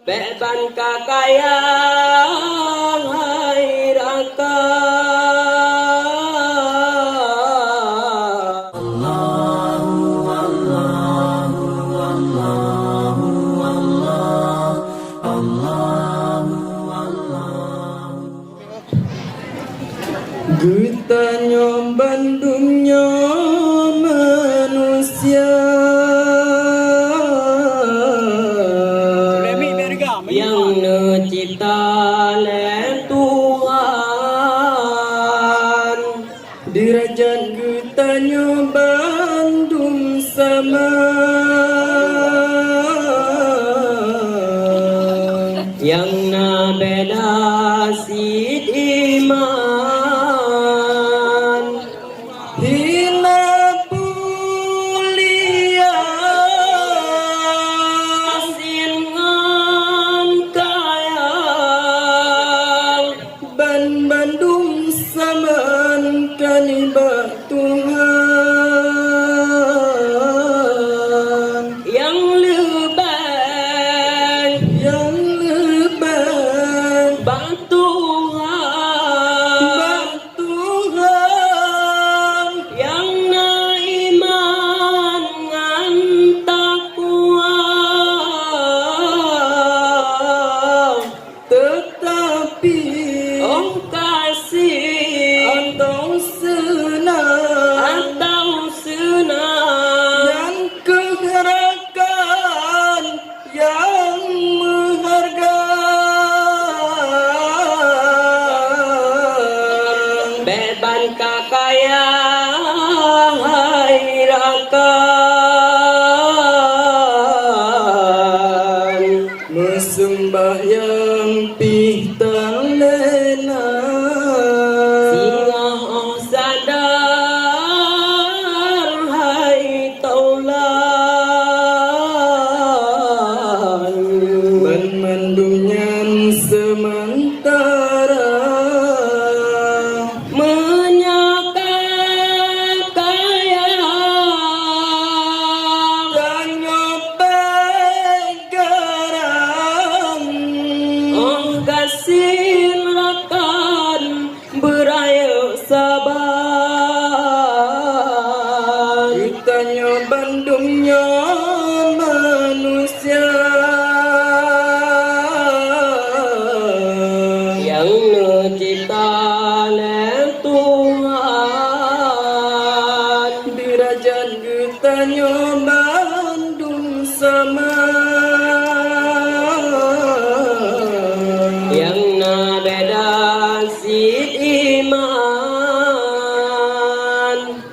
beban kakayang hai raka Getanya Bandungnya manusia yang necipta oleh Tuhan. Derajat getanya Bandung sama yang na beda sid iman hina pulia singan kaya ban Bandung saman kanibah Tuhan yang lebih beban kakayang hai rakan mesembahyang pihtan lena singa sadar hai taulan menmandungan sementara Getanya Bandungnya manusia yang necipta oleh Tuhan. Derajat getanya Bandung sama yang na beda sid iman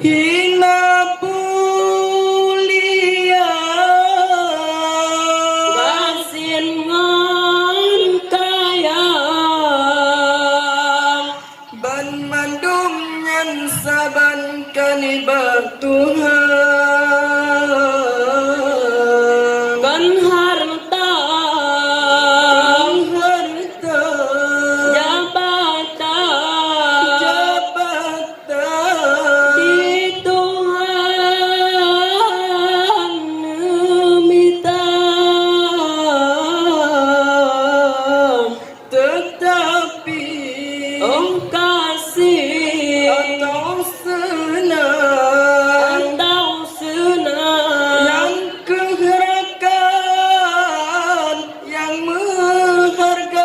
hina saban kanibah Tuhan kan harta jabatan di Tuhan minta tetapi kasih atau senang yang keherakan yang menghargai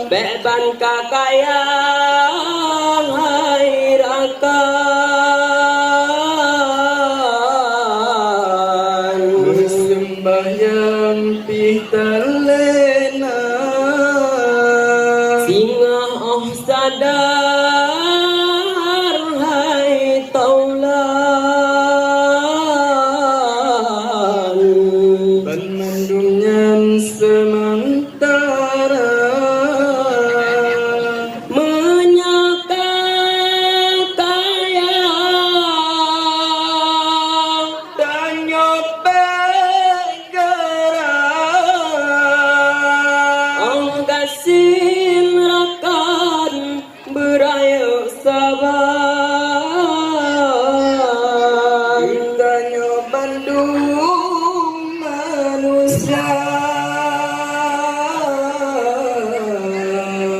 beban kakayang hai rakan sembahyang pihtan lena singa sadar hai taulan penmandungan sementara manusia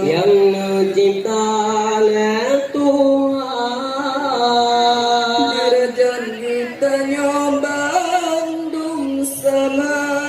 yang menciptakan Tuhan, dirjen kita nyobang sama